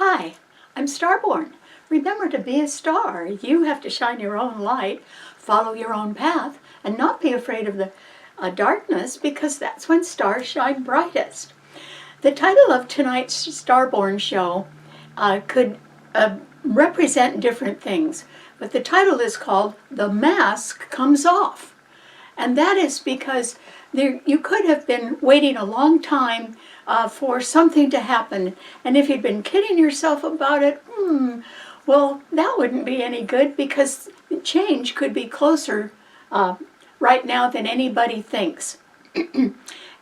Hi, I'm Starborn. Remember to be a star. You have to shine your own light, follow your own path, and not be afraid of the darkness, because that's when stars shine brightest. The title of tonight's Starborn show could represent different things, but the title is called The Mask Comes Off. And that is because you could have been waiting a long time for something to happen. And if you'd been kidding yourself about it, well, that wouldn't be any good, because change could be closer right now than anybody thinks.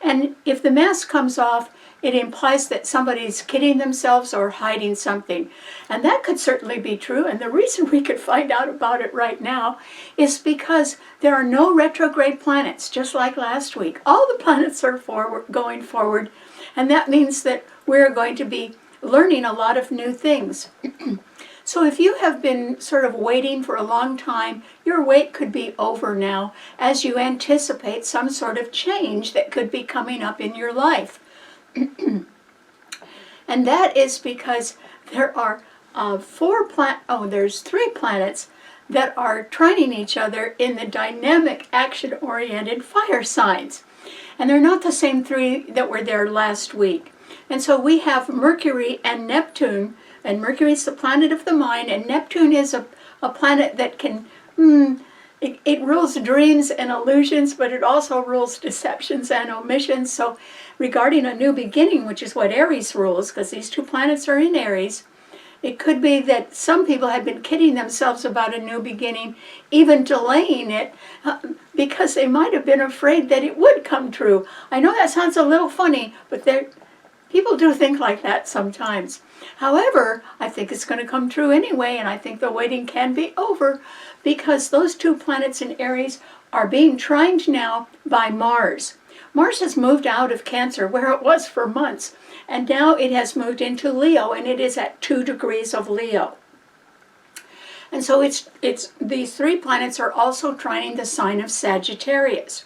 And if the mask comes off, it implies that somebody's kidding themselves or hiding something. And that could certainly be true. And the reason we could find out about it right now is because there are no retrograde planets, just like last week. All the planets are going forward. And that means that we're going to be learning a lot of new things. So if you have been sort of waiting for a long time, your wait could be over now as you anticipate some sort of change that could be coming up in your life. And that is because there are there's 3 planets that are trining each other in the dynamic, action-oriented fire signs. And they're not the same 3 that were there last week. And so we have Mercury and Neptune, and Mercury is the planet of the mind, and Neptune is a planet that can, it rules dreams and illusions, but it also rules deceptions and omissions. So regarding a new beginning, which is what Aries rules, because these 2 planets are in Aries, it could be that some people have been kidding themselves about a new beginning, even delaying it, because they might have been afraid that it would come true. I know that sounds a little funny, but people do think like that sometimes. However, I think it's going to come true anyway, and I think the waiting can be over, because those 2 planets in Aries are being trined now by Mars. Mars has moved out of Cancer, where it was for months, and now it has moved into Leo, and it is at 2 degrees of Leo. And so these 3 planets are also trining the sign of Sagittarius.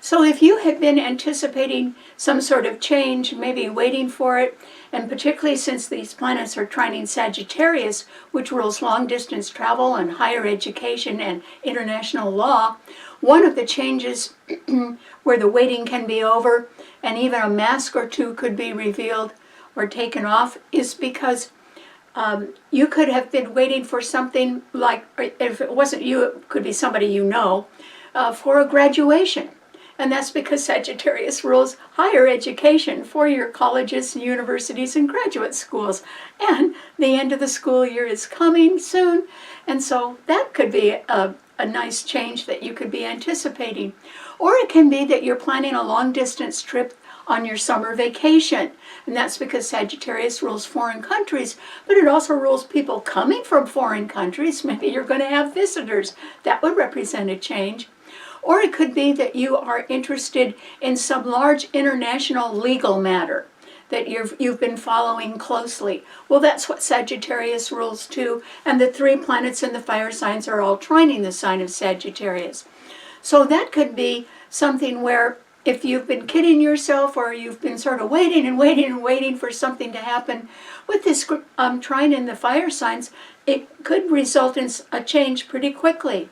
So if you have been anticipating some sort of change, maybe waiting for it, and particularly since these planets are trining Sagittarius, which rules long-distance travel and higher education and international law, one of the changes where the waiting can be over and even a mask or 2 could be revealed or taken off is because you could have been waiting for something like, if it wasn't you, it could be somebody you know, for a graduation. And that's because Sagittarius rules higher education, 4-year colleges and universities and graduate schools. And the end of the school year is coming soon. And so that could be a nice change that you could be anticipating. Or it can be that you're planning a long-distance trip on your summer vacation. And that's because Sagittarius rules foreign countries, but it also rules people coming from foreign countries. Maybe you're going to have visitors. That would represent a change. Or it could be that you are interested in some large international legal matter that you've been following closely. Well, that's what Sagittarius rules too, and the 3 planets in the fire signs are all trining the sign of Sagittarius. So that could be something where if you've been kidding yourself, or you've been sort of waiting and waiting and waiting for something to happen, with this trine in the fire signs, it could result in a change pretty quickly.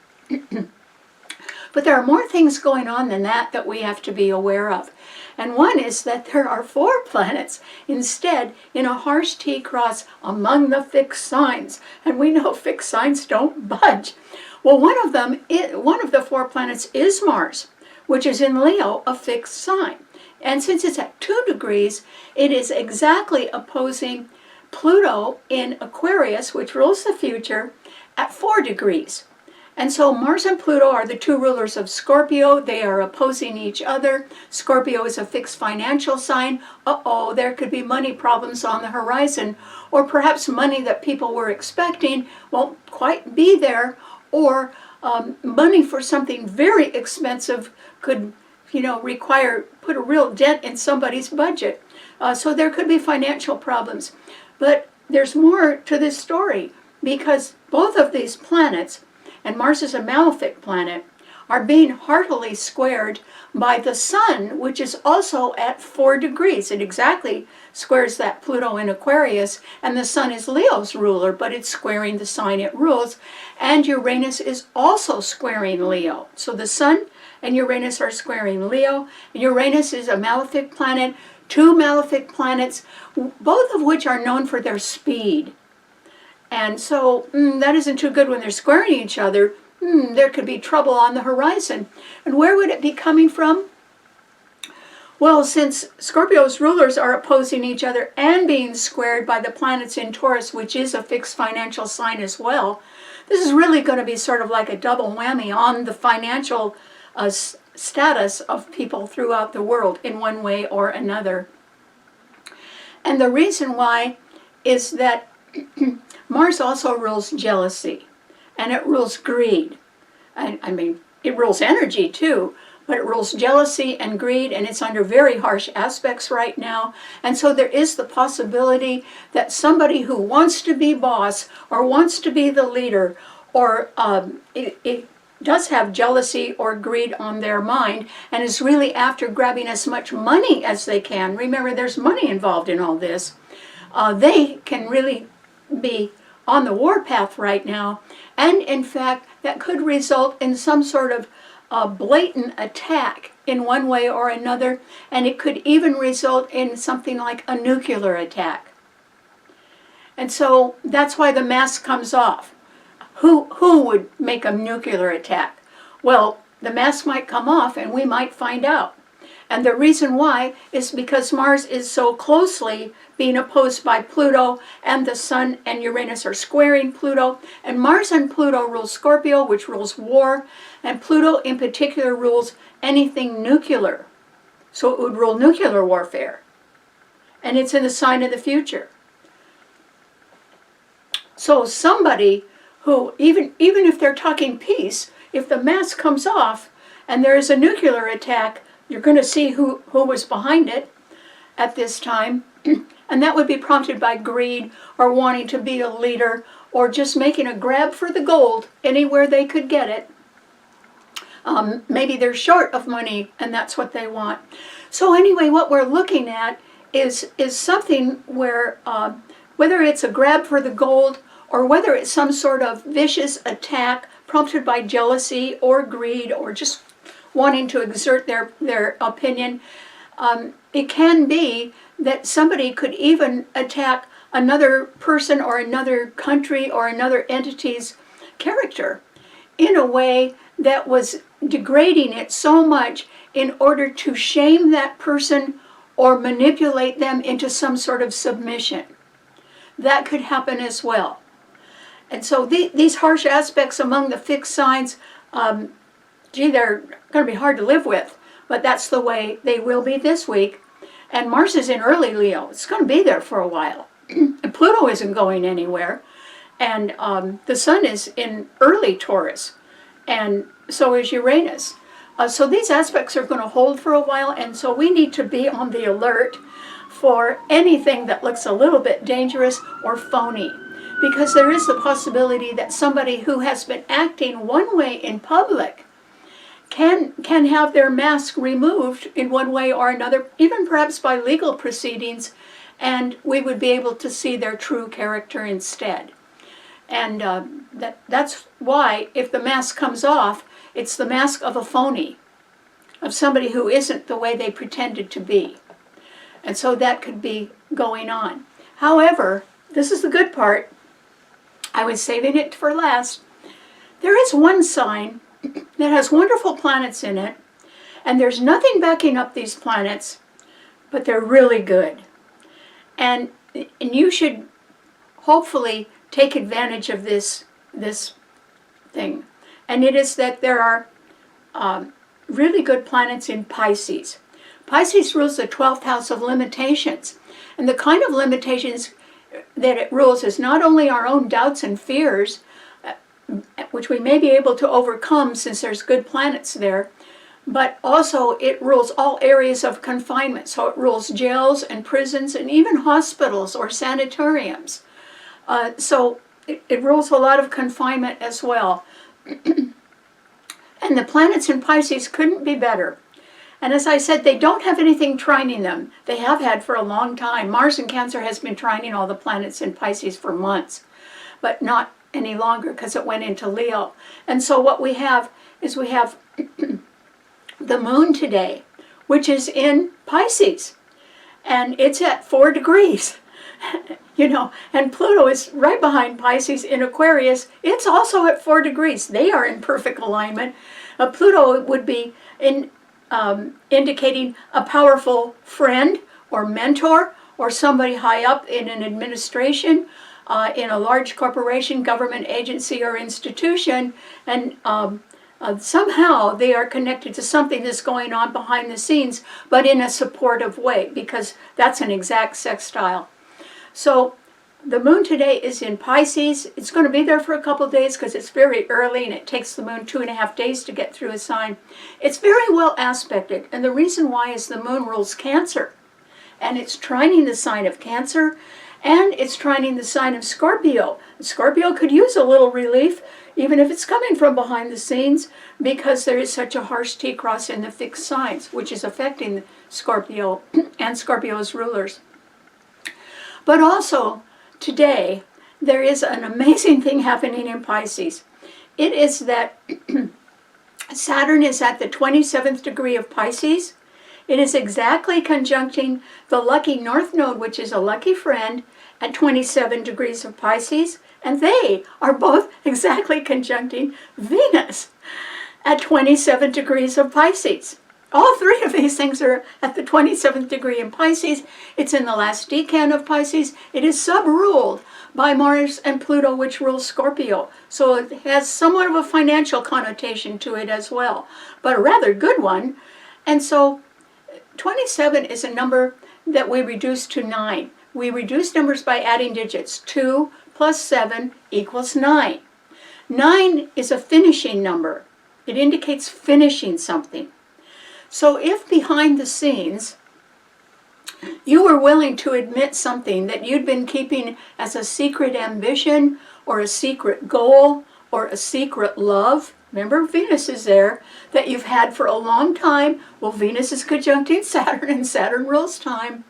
But there are more things going on than that we have to be aware of. And one is that there are 4 planets instead in a harsh T-cross among the fixed signs. And we know fixed signs don't budge. Well, one of the 4 planets is Mars, which is in Leo, a fixed sign. And since it's at 2 degrees, it is exactly opposing Pluto in Aquarius, which rules the future, at 4 degrees. And so Mars and Pluto are the 2 rulers of Scorpio. They are opposing each other. Scorpio is a fixed financial sign. There could be money problems on the horizon. Or perhaps money that people were expecting won't quite be there. Or money for something very expensive could, put a real dent in somebody's budget. So there could be financial problems. But there's more to this story, because both of these planets, and Mars is a malefic planet, are being heartily squared by the Sun, which is also at 4 degrees. It exactly squares that Pluto in Aquarius, and the Sun is Leo's ruler, but it's squaring the sign it rules, and Uranus is also squaring Leo. So the Sun and Uranus are squaring Leo. Uranus is a malefic planet, 2 malefic planets, both of which are known for their speed. And so that isn't too good when they're squaring each other. There could be trouble on the horizon. And where would it be coming from? Well, since Scorpio's rulers are opposing each other and being squared by the planets in Taurus, which is a fixed financial sign as well, this is really going to be sort of like a double whammy on the financial status of people throughout the world in one way or another. And the reason why is that Mars also rules jealousy, and it rules greed. I mean, it rules energy too, but it rules jealousy and greed, and it's under very harsh aspects right now. And so there is the possibility that somebody who wants to be boss or wants to be the leader, or it does have jealousy or greed on their mind and is really after grabbing as much money as they can. Remember, there's money involved in all this. They can really be on the warpath right now, and in fact that could result in some sort of blatant attack in one way or another, and it could even result in something like a nuclear attack. And so that's why the mask comes off. Who would make a nuclear attack? Well, the mask might come off and we might find out. And the reason why is because Mars is so closely being opposed by Pluto, and the Sun and Uranus are squaring Pluto. And Mars and Pluto rule Scorpio, which rules war, and Pluto in particular rules anything nuclear. So it would rule nuclear warfare. And it's in the sign of the future. So somebody who, even if they're talking peace, if the mask comes off and there is a nuclear attack, you're going to see who was behind it at this time. And that would be prompted by greed or wanting to be a leader or just making a grab for the gold anywhere they could get it. Maybe they're short of money and that's what they want. So anyway, what we're looking at is something where whether it's a grab for the gold or whether it's some sort of vicious attack prompted by jealousy or greed or just wanting to exert their opinion, it can be that somebody could even attack another person or another country or another entity's character in a way that was degrading it so much in order to shame that person or manipulate them into some sort of submission. That could happen as well. And so these harsh aspects among the fixed signs, they're going to be hard to live with, but that's the way they will be this week. And Mars is in early Leo. It's going to be there for a while. And Pluto isn't going anywhere. And the Sun is in early Taurus. And so is Uranus. So these aspects are going to hold for a while, and so we need to be on the alert for anything that looks a little bit dangerous or phony. Because there is the possibility that somebody who has been acting one way in public can have their mask removed in one way or another, even perhaps by legal proceedings, and we would be able to see their true character instead. And that's why, if the mask comes off, it's the mask of a phony, of somebody who isn't the way they pretended to be. And so that could be going on. However, this is the good part. I was saving it for last. There is one sign that has wonderful planets in it, and there's nothing backing up these planets, but they're really good. And you should hopefully take advantage of this thing. And it is that there are really good planets in Pisces. Pisces rules the 12th house of limitations. And the kind of limitations that it rules is not only our own doubts and fears, which we may be able to overcome since there's good planets there, but also it rules all areas of confinement. So it rules jails and prisons and even hospitals or sanatoriums. So it rules a lot of confinement as well. And the planets in Pisces couldn't be better. And as I said, they don't have anything trining them. They have had for a long time. Mars in Cancer has been trining all the planets in Pisces for months, but not any longer because it went into Leo. And so what we have is we have the moon today, which is in Pisces, and it's at 4 degrees. You know, and Pluto is right behind Pisces in Aquarius. It's also at 4 degrees. They are in perfect alignment. Pluto would be indicating a powerful friend or mentor or somebody high up in an administration, in a large corporation, government agency, or institution, and somehow they are connected to something that's going on behind the scenes, but in a supportive way, because that's an exact sextile. So the moon today is in Pisces. It's going to be there for a couple of days because it's very early and it takes the moon 2.5 days to get through a sign. It's very well aspected, and the reason why is the moon rules Cancer, and it's trining the sign of Cancer, and it's trining the sign of Scorpio. Scorpio could use a little relief, even if it's coming from behind the scenes, because there is such a harsh T-cross in the fixed signs, which is affecting Scorpio and Scorpio's rulers. But also, today, there is an amazing thing happening in Pisces. It is that Saturn is at the 27th degree of Pisces. It is exactly conjuncting the lucky North Node, which is a lucky friend, at 27 degrees of Pisces. And they are both exactly conjuncting Venus at 27 degrees of Pisces. All three of these things are at the 27th degree in Pisces. It's in the last decan of Pisces. It is sub-ruled by Mars and Pluto, which rules Scorpio. So it has somewhat of a financial connotation to it as well, but a rather good one. And so 27 is a number that we reduce to 9. We reduce numbers by adding digits. 2 plus 7 equals 9. 9 is a finishing number. It indicates finishing something. So if behind the scenes you were willing to admit something that you'd been keeping as a secret ambition or a secret goal or a secret love, remember Venus is there, that you've had for a long time, well, Venus is conjuncting Saturn and Saturn rules time,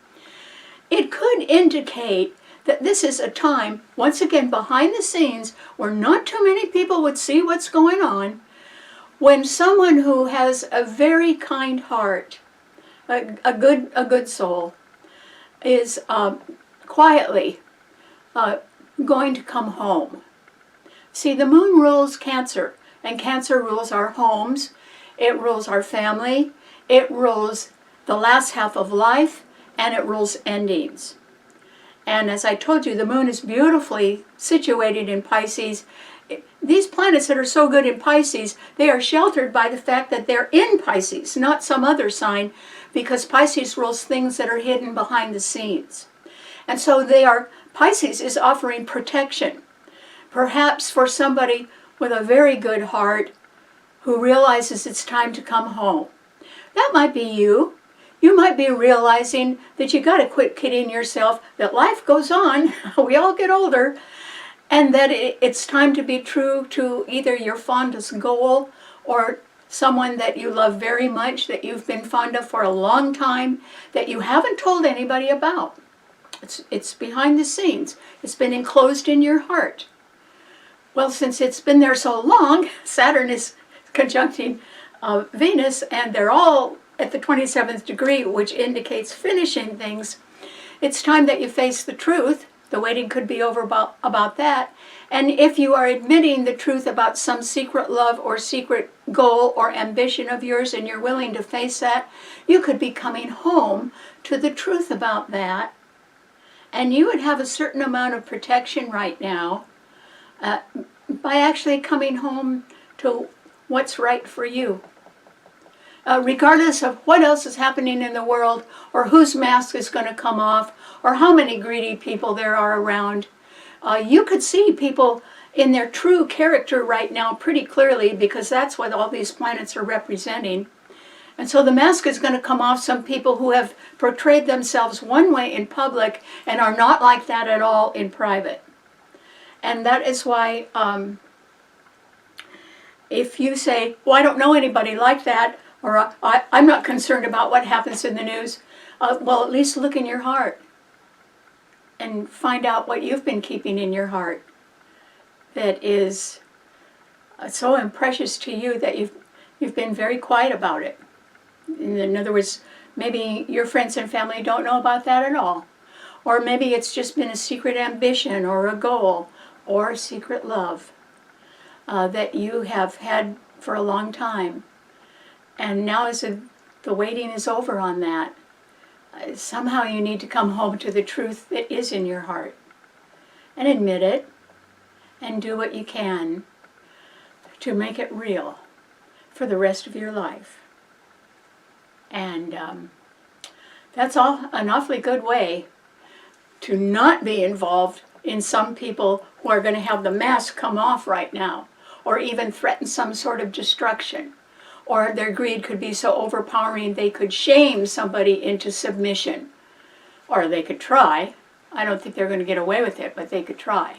it could indicate that this is a time, once again behind the scenes, where not too many people would see what's going on, when someone who has a very kind heart, a good soul, is quietly going to come home. See, the moon rules Cancer, and Cancer rules our homes, it rules our family, it rules the last half of life, and it rules endings. And as I told you, the moon is beautifully situated in Pisces. These planets that are so good in Pisces, they are sheltered by the fact that they're in Pisces, not some other sign, because Pisces rules things that are hidden behind the scenes. And so Pisces is offering protection, perhaps for somebody with a very good heart who realizes it's time to come home. That might be you. You might be realizing that you got to quit kidding yourself, that life goes on, we all get older, and that it's time to be true to either your fondest goal or someone that you love very much, that you've been fond of for a long time, that you haven't told anybody about. It's behind the scenes. It's been enclosed in your heart. Well, since it's been there so long, Saturn is conjuncting Venus, and they're all at the 27th degree, which indicates finishing things. It's time that you face the truth. The waiting could be over about that. And if you are admitting the truth about some secret love or secret goal or ambition of yours, and you're willing to face that, you could be coming home to the truth about that. And you would have a certain amount of protection right now by actually coming home to what's right for you. Regardless of what else is happening in the world, or whose mask is going to come off, or how many greedy people there are around, you could see people in their true character right now pretty clearly, because that's what all these planets are representing. And so the mask is going to come off some people who have portrayed themselves one way in public and are not like that at all in private. And that is why if you say, well, I don't know anybody like that, or I'm not concerned about what happens in the news, well, at least look in your heart and find out what you've been keeping in your heart that is so precious to you that you've been very quiet about it. In other words, maybe your friends and family don't know about that at all. Or maybe it's just been a secret ambition or a goal or a secret love that you have had for a long time. And now as the waiting is over on that, somehow you need to come home to the truth that is in your heart and admit it and do what you can to make it real for the rest of your life. And that's an awfully good way to not be involved in some people who are going to have the mask come off right now, or even threaten some sort of destruction, or their greed could be so overpowering they could shame somebody into submission, or they could try. I don't think they're going to get away with it, but they could try.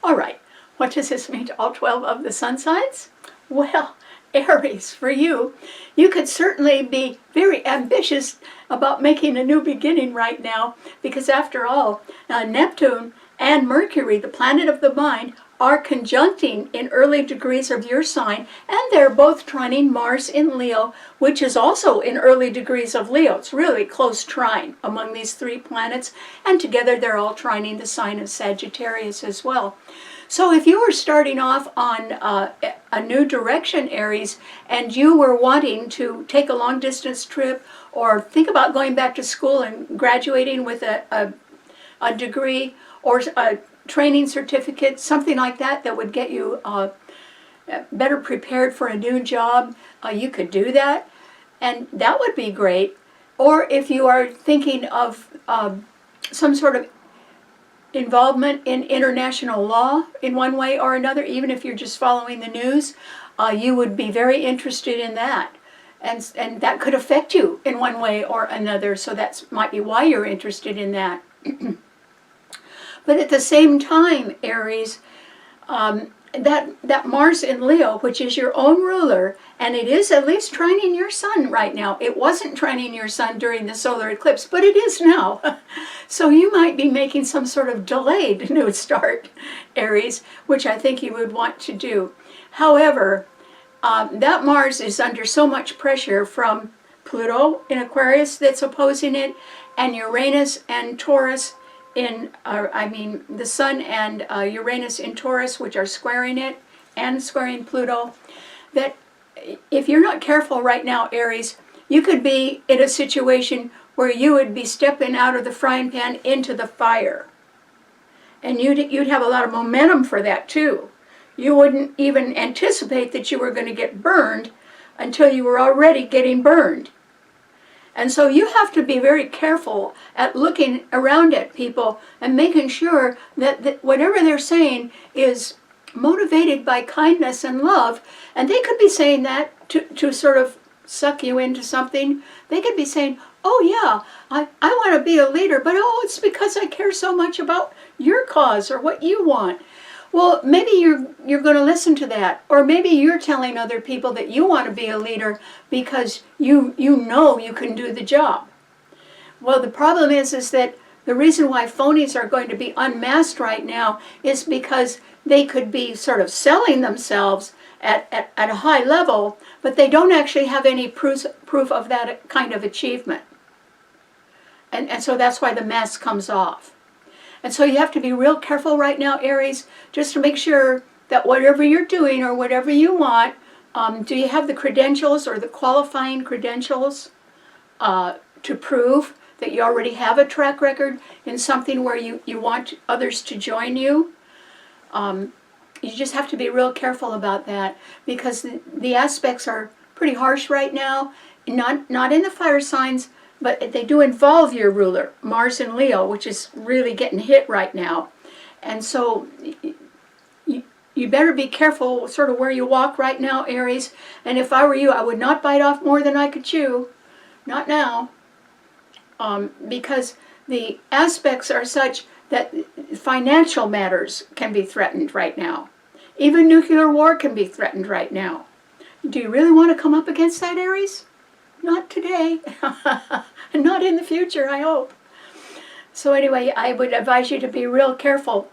All right, what does this mean to all 12 of the sun signs? Well, Aries, for you, you could certainly be very ambitious about making a new beginning right now, because after all, Neptune and Mercury, the planet of the mind, are conjuncting in early degrees of your sign, and they're both trining Mars in Leo, which is also in early degrees of Leo. It's really close trine among these three planets, and together they're all trining the sign of Sagittarius as well. So if you were starting off on a new direction, Aries, and you were wanting to take a long-distance trip or think about going back to school and graduating with a degree or a training certificate, something like that that would get you better prepared for a new job, you could do that, and that would be great. Or if you are thinking of some sort of involvement in international law in one way or another, even if you're just following the news, you would be very interested in that. And that could affect you in one way or another, so that might be why you're interested in that. But at the same time, Aries, that Mars in Leo, which is your own ruler, and it is at least trining your sun right now. It wasn't trining your sun during the solar eclipse, but it is now. So you might be making some sort of delayed new start, Aries, which I think you would want to do. However, that Mars is under so much pressure from Pluto in Aquarius that's opposing it, and Uranus and Taurus the Sun and Uranus in Taurus, which are squaring it and squaring Pluto, that if you're not careful right now, Aries, you could be in a situation where you would be stepping out of the frying pan into the fire. And you'd have a lot of momentum for that too. You wouldn't even anticipate that you were going to get burned until you were already getting burned. And so you have to be very careful at looking around at people and making sure that whatever they're saying is motivated by kindness and love. And they could be saying that to sort of suck you into something. They could be saying, oh yeah, I want to be a leader, but it's because I care so much about your cause or what you want. Well, maybe you're going to listen to that, or maybe you're telling other people that you want to be a leader because you know you can do the job. Well, the problem is that the reason why phonies are going to be unmasked right now is because they could be sort of selling themselves at a high level, but they don't actually have any proof of that kind of achievement. And so that's why the mask comes off. And so you have to be real careful right now, Aries, just to make sure that whatever you're doing or whatever you want, do you have the credentials or the qualifying credentials to prove that you already have a track record in something where you want others to join you? You just have to be real careful about that, because the aspects are pretty harsh right now, not in the fire signs, but they do involve your ruler, Mars in Leo, which is really getting hit right now. And so you better be careful sort of where you walk right now, Aries. And if I were you, I would not bite off more than I could chew. Not now. Because the aspects are such that financial matters can be threatened right now. Even nuclear war can be threatened right now. Do you really want to come up against that, Aries? Not today. And not in the future, I hope. So anyway, I would advise you to be real careful.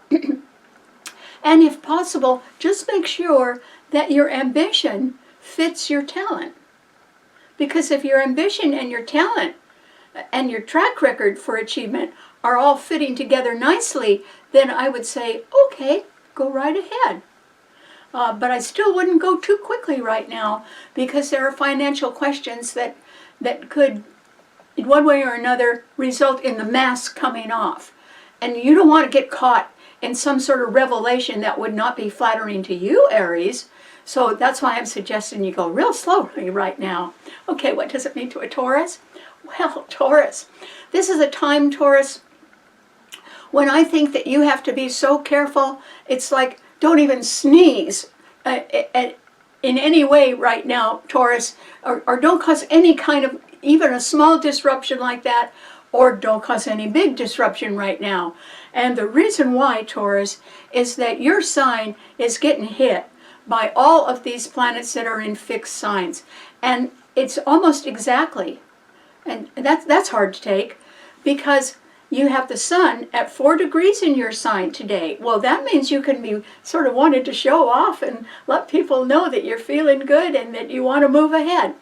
And if possible, just make sure that your ambition fits your talent. Because if your ambition and your talent and your track record for achievement are all fitting together nicely, then I would say, okay, go right ahead. But I still wouldn't go too quickly right now, because there are financial questions that could, in one way or another, result in the mask coming off. And you don't want to get caught in some sort of revelation that would not be flattering to you, Aries. So that's why I'm suggesting you go real slowly right now. Okay, what does it mean to a Taurus? Well, Taurus, this is a time, Taurus, when I think that you have to be so careful. It's like, don't even sneeze in any way right now, Taurus, or don't cause any kind of, even a small disruption like that, or don't cause any big disruption right now. And the reason why, Taurus, is that your sign is getting hit by all of these planets that are in fixed signs. And it's almost exactly, and that's hard to take, because you have the sun at 4 degrees in your sign today. Well, that means you can be sort of wanted to show off and let people know that you're feeling good and that you want to move ahead.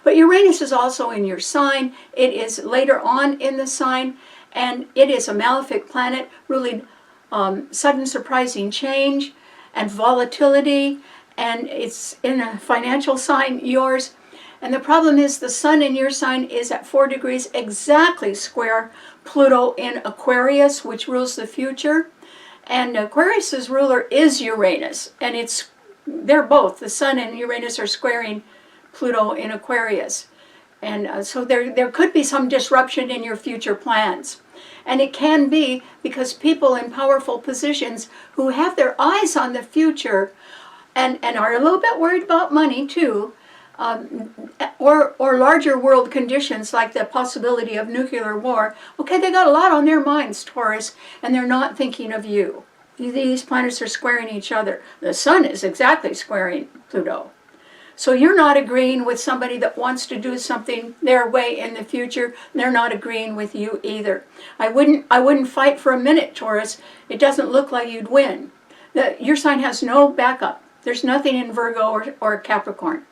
But Uranus is also in your sign. It is later on in the sign, and it is a malefic planet, ruling sudden surprising change and volatility, and it's in a financial sign, yours. And the problem is the sun in your sign is at 4 degrees exactly square Pluto in Aquarius, which rules the future. And Aquarius's ruler is Uranus, and they're both, the sun and Uranus are squaring Pluto in Aquarius. And so there could be some disruption in your future plans. And it can be because people in powerful positions who have their eyes on the future and are a little bit worried about money too, or larger world conditions like the possibility of nuclear war. Okay, they got a lot on their minds, Taurus, and they're not thinking of you. These planets are squaring each other. The sun is exactly squaring Pluto. So you're not agreeing with somebody that wants to do something their way in the future. They're not agreeing with you either. I wouldn't fight for a minute, Taurus. It doesn't look like you'd win. Your sign has no backup. There's nothing in Virgo or Capricorn.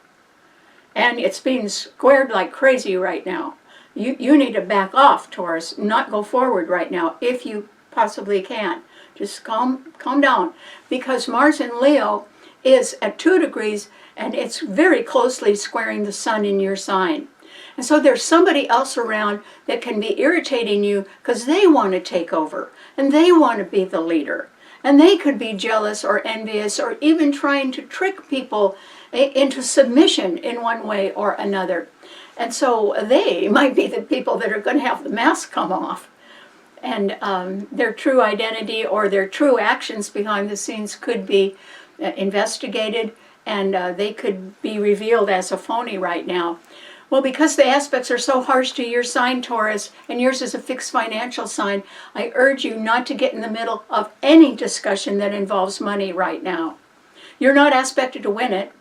And it's being squared like crazy right now. You need to back off, Taurus, not go forward right now, if you possibly can. Just calm down. Because Mars in Leo is at 2 degrees, and it's very closely squaring the sun in your sign. And so there's somebody else around that can be irritating you because they want to take over, and they want to be the leader. And they could be jealous or envious or even trying to trick people into submission in one way or another. And so they might be the people that are going to have the mask come off. And their true identity or their true actions behind the scenes could be investigated, and they could be revealed as a phony right now. Well, because the aspects are so harsh to your sign, Taurus, and yours is a fixed financial sign, I urge you not to get in the middle of any discussion that involves money right now. You're not aspected to win it.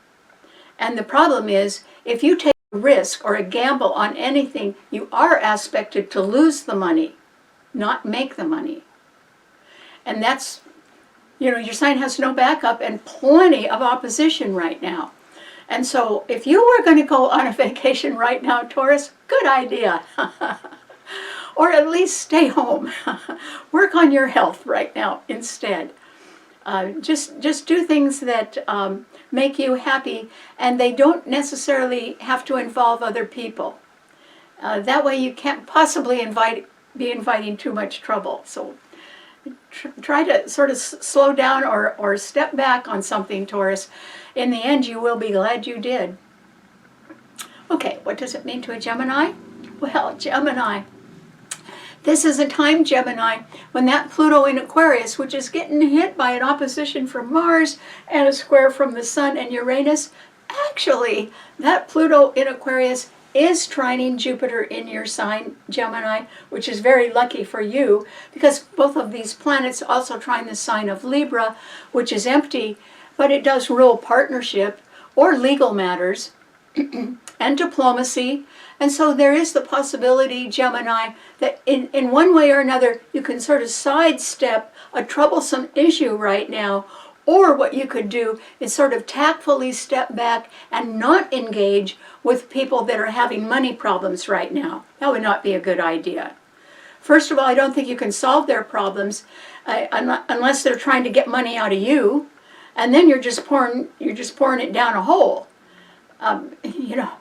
And the problem is, if you take a risk or a gamble on anything, you are aspected to lose the money, not make the money. And that's, your sign has no backup and plenty of opposition right now. And so if you were going to go on a vacation right now, Taurus, good idea. Or at least stay home. Work on your health right now instead. Just do things that make you happy, and they don't necessarily have to involve other people. That way you can't possibly be inviting too much trouble. So try to sort of slow down or step back on something, Taurus. In the end, you will be glad you did. Okay, what does it mean to a Gemini? Well, Gemini. This is a time, Gemini, when that Pluto in Aquarius, which is getting hit by an opposition from Mars and a square from the Sun and Uranus, actually, that Pluto in Aquarius is trining Jupiter in your sign, Gemini, which is very lucky for you, because both of these planets also trine the sign of Libra, which is empty, but it does rule partnership, or legal matters, and diplomacy. And so there is the possibility, Gemini, that in one way or another you can sort of sidestep a troublesome issue right now, or what you could do is sort of tactfully step back and not engage with people that are having money problems right now. That would not be a good idea. First of all, I don't think you can solve their problems unless they're trying to get money out of you, and then you're just pouring it down a hole. You know,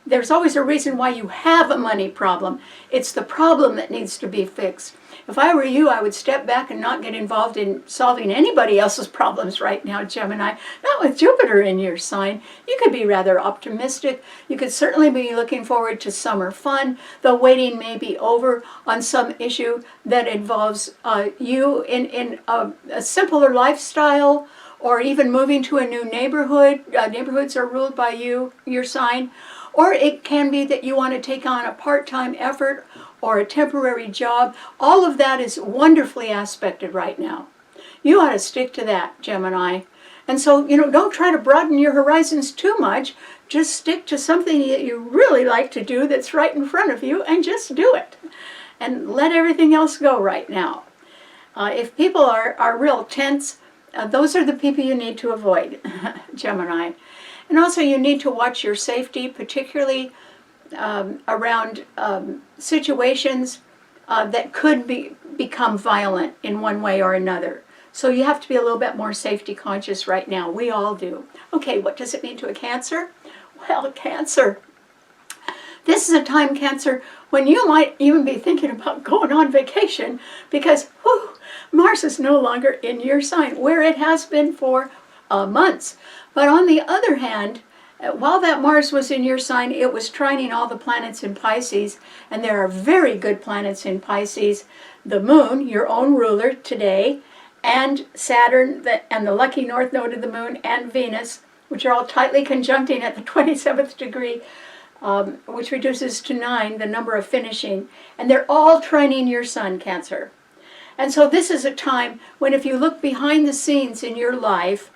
there's always a reason why you have a money problem. It's the problem that needs to be fixed. If I were you, I would step back and not get involved in solving anybody else's problems right now, Gemini. Not with Jupiter in your sign. You could be rather optimistic. You could certainly be looking forward to summer fun. The waiting may be over on some issue that involves you in a simpler lifestyle, or even moving to a new neighborhood. Neighborhoods are ruled by you, your sign. Or it can be that you want to take on a part-time effort or a temporary job. All of that is wonderfully aspected right now. You ought to stick to that, Gemini. And so, you know, don't try to broaden your horizons too much. Just stick to something that you really like to do that's right in front of you, and just do it. And let everything else go right now. If people are real tense, those are the people you need to avoid, Gemini. And also you need to watch your safety, particularly around situations that could become violent in one way or another. So you have to be a little bit more safety conscious right now. We all do. Okay, what does it mean to a Cancer? Well, Cancer. This is a time, Cancer, when you might even be thinking about going on vacation, because Mars is no longer in your sign, where it has been for months. But on the other hand, while that Mars was in your sign, it was trining all the planets in Pisces, and there are very good planets in Pisces. The Moon, your own ruler today, and Saturn, and the lucky north node of the Moon, and Venus, which are all tightly conjuncting at the 27th degree, which reduces to 9 the number of finishing, and they're all trining your sun, Cancer. And so this is a time when, if you look behind the scenes in your life,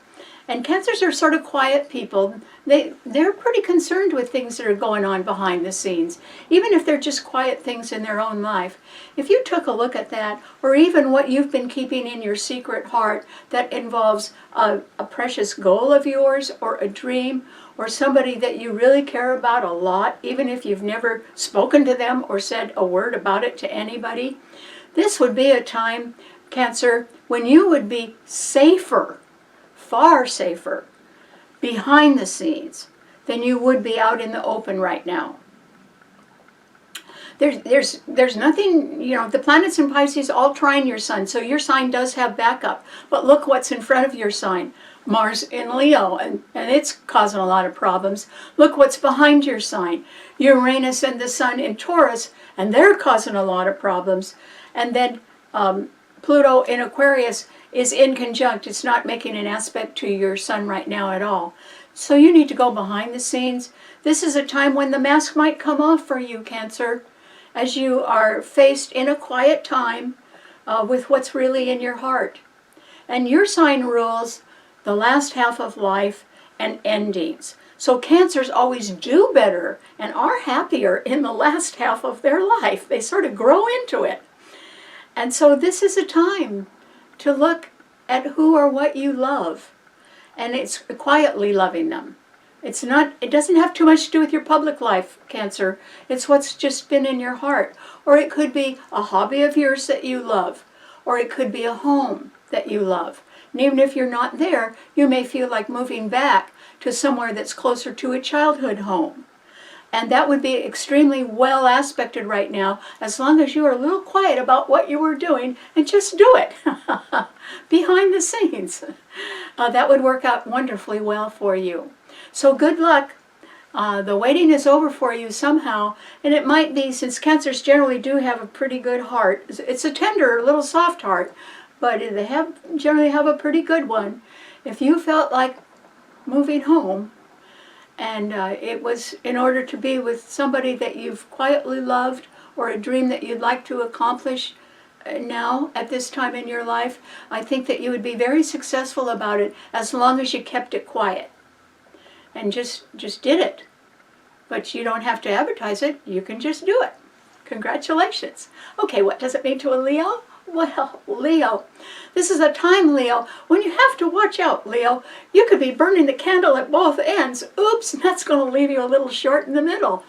and Cancers are sort of quiet people, they're pretty concerned with things that are going on behind the scenes, even if they're just quiet things in their own life. If you took a look at that, or even what you've been keeping in your secret heart that involves a precious goal of yours, or a dream, or somebody that you really care about a lot, even if you've never spoken to them or said a word about it to anybody, this would be a time, Cancer, when you would be safer, far safer, behind the scenes than you would be out in the open right now. There's nothing, you know, the planets in Pisces all trine your sun, so your sign does have backup. But look what's in front of your sign. Mars in Leo, and it's causing a lot of problems. Look what's behind your sign. Uranus and the Sun in Taurus, and they're causing a lot of problems. And then Pluto in Aquarius is inconjunct. It's not making an aspect to your sun right now at all. So you need to go behind the scenes. This is a time when the mask might come off for you, Cancer, as you are faced in a quiet time with what's really in your heart. And your sign rules the last half of life and endings. So Cancers always do better and are happier in the last half of their life. They sort of grow into it. And so this is a time to look at who or what you love. And it's quietly loving them. It doesn't have too much to do with your public life, Cancer. It's what's just been in your heart. Or it could be a hobby of yours that you love. Or it could be a home that you love. And even if you're not there, you may feel like moving back to somewhere that's closer to a childhood home. And that would be extremely well aspected right now, as long as you are a little quiet about what you were doing and just do it behind the scenes. That would work out wonderfully well for you. So good luck. The waiting is over for you somehow, and it might be, since Cancers generally do have a pretty good heart. It's a tender, little soft heart, but they generally have a pretty good one. If you felt like moving home, and it was in order to be with somebody that you've quietly loved, or a dream that you'd like to accomplish now at this time in your life, I think that you would be very successful about it as long as you kept it quiet. and just did it. But you don't have to advertise it. You can just do it. Congratulations. Okay, what does it mean to a Leo? Well, Leo, this is a time, Leo, when you have to watch out, Leo. You could be burning the candle at both ends. Oops, that's going to leave you a little short in the middle.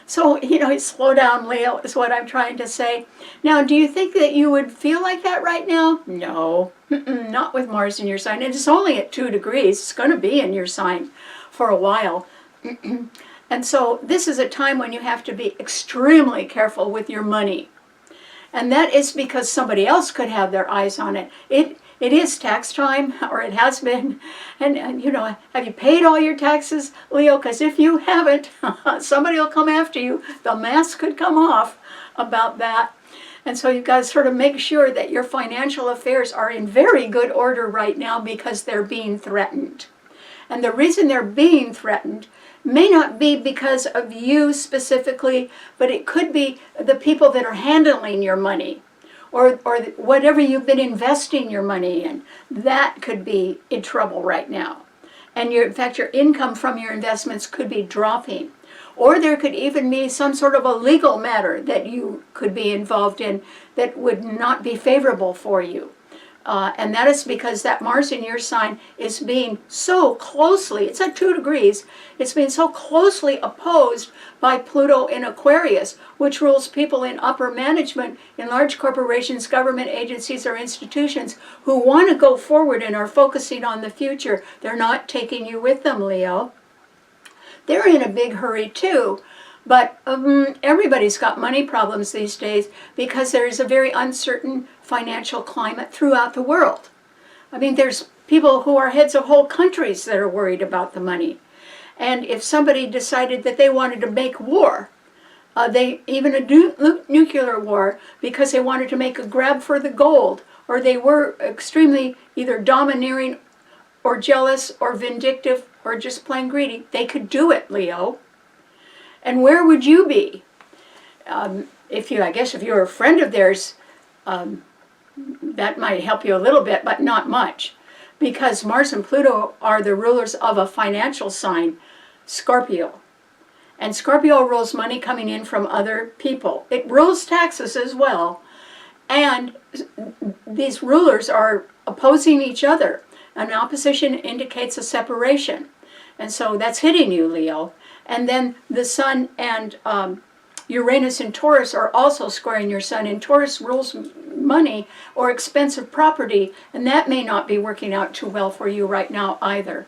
So, slow down, Leo, is what I'm trying to say. Now, do you think that you would feel like that right now? No, not with Mars in your sign. And it's only at 2 degrees. It's going to be in your sign for a while. And so this is a time when you have to be extremely careful with your money. And that is because somebody else could have their eyes on it. It is tax time, or it has been. And have you paid all your taxes, Leo? Because if you haven't, somebody will come after you. The mask could come off about that. And so you've got to sort of make sure that your financial affairs are in very good order right now, because they're being threatened. And the reason they're being threatened may not be because of you specifically, but it could be the people that are handling your money, or whatever you've been investing your money in. That could be in trouble right now. And in fact, your income from your investments could be dropping. Or there could even be some sort of a legal matter that you could be involved in that would not be favorable for you. And that is because that Mars in your sign is being so closely, it's at 2 degrees, it's being so closely opposed by Pluto in Aquarius, which rules people in upper management in large corporations, government agencies, or institutions who want to go forward and are focusing on the future. They're not taking you with them, Leo. They're in a big hurry too. But everybody's got money problems these days because there is a very uncertain financial climate throughout the world. I mean, there's people who are heads of whole countries that are worried about the money. And if somebody decided that they wanted to make war, even a nuclear war, because they wanted to make a grab for the gold, or they were extremely either domineering or jealous or vindictive or just plain greedy, they could do it, Leo. And where would you be? If you were a friend of theirs, that might help you a little bit, but not much. Because Mars and Pluto are the rulers of a financial sign, Scorpio. And Scorpio rules money coming in from other people. It rules taxes as well. And these rulers are opposing each other. An opposition indicates a separation. And so that's hitting you, Leo. And then the Sun and Uranus and Taurus are also squaring your Sun. And Taurus rules money or expensive property. And that may not be working out too well for you right now either.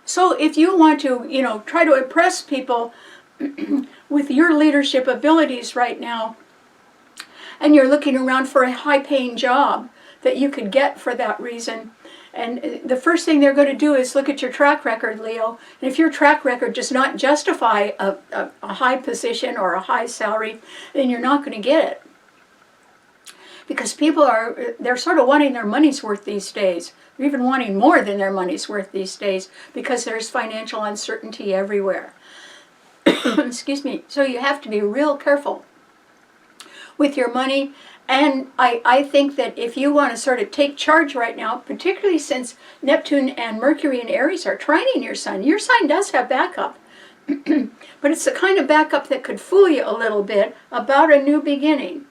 So if you want to, try to impress people with your leadership abilities right now, and you're looking around for a high-paying job that you could get for that reason, and the first thing they're going to do is look at your track record, Leo. And if your track record does not justify a high position or a high salary, then you're not going to get it. Because people they're sort of wanting their money's worth these days. They're even wanting more than their money's worth these days because there's financial uncertainty everywhere. Excuse me. So you have to be real careful with your money. And I think that if you want to sort of take charge right now, particularly since Neptune and Mercury and Aries are trining your sign does have backup. But it's the kind of backup that could fool you a little bit about a new beginning.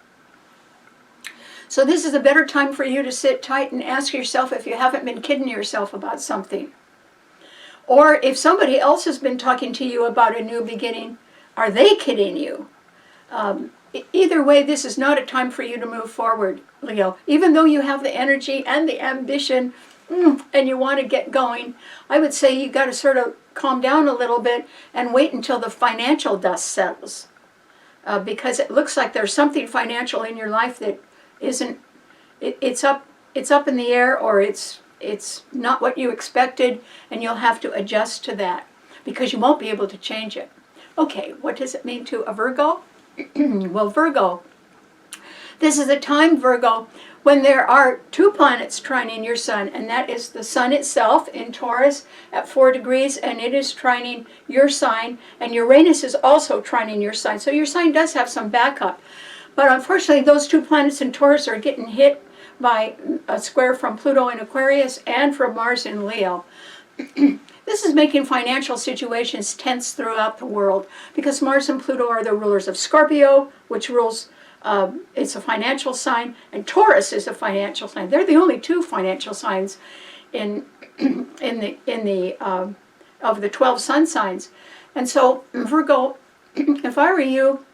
So this is a better time for you to sit tight and ask yourself if you haven't been kidding yourself about something. Or if somebody else has been talking to you about a new beginning, are they kidding you? Either way, this is not a time for you to move forward, Leo. Even though you have the energy and the ambition and you want to get going, I would say you got to sort of calm down a little bit and wait until the financial dust settles. Because it looks like there's something financial in your life that isn't, it's up in the air, or it's not what you expected, and you'll have to adjust to that because you won't be able to change it. Okay, what does it mean to a Virgo? Well, Virgo, this is a time, Virgo, when there are 2 planets trining your Sun, and that is the Sun itself in Taurus at 4 degrees, and it is trining your sign, and Uranus is also trining your sign. So your sign does have some backup. But unfortunately, those 2 planets in Taurus are getting hit by a square from Pluto in Aquarius and from Mars in Leo. This is making financial situations tense throughout the world because Mars and Pluto are the rulers of Scorpio, which rules, it's a financial sign, and Taurus is a financial sign. They're the only two financial signs in of the 12 sun signs. And so Virgo, if I were you,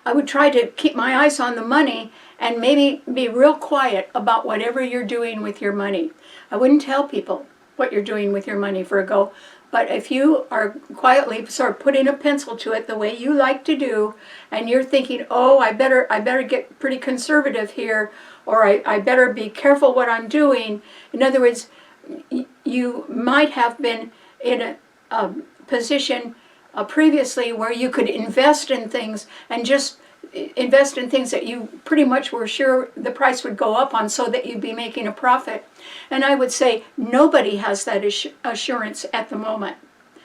I would try to keep my eyes on the money and maybe be real quiet about whatever you're doing with your money. I wouldn't tell people what you're doing with your money, Virgo, but if you are quietly sort of putting a pencil to it the way you like to do, and you're thinking, oh, I better get pretty conservative here, or I better be careful what I'm doing. In other words, you might have been in a position previously where you could invest in things and just invest in things that you pretty much were sure the price would go up on so that you'd be making a profit. And I would say nobody has that assurance at the moment.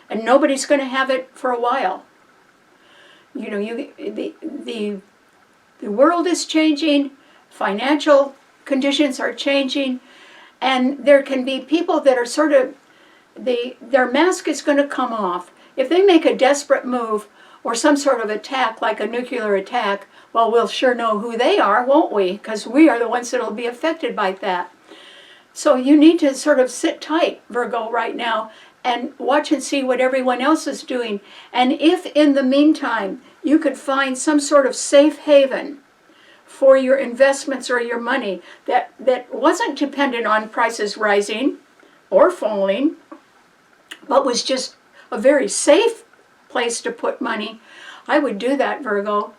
And nobody's going to have it for a while. You know, the world is changing, financial conditions are changing, and there can be people that are sort of, their mask is going to come off. If they make a desperate move or some sort of attack, like a nuclear attack, well, we'll sure know who they are, won't we? Because we are the ones that will be affected by that. So you need to sort of sit tight, Virgo, right now, and watch and see what everyone else is doing. And if in the meantime you could find some sort of safe haven for your investments or your money that wasn't dependent on prices rising or falling, but was just a very safe place to put money, I would do that, Virgo.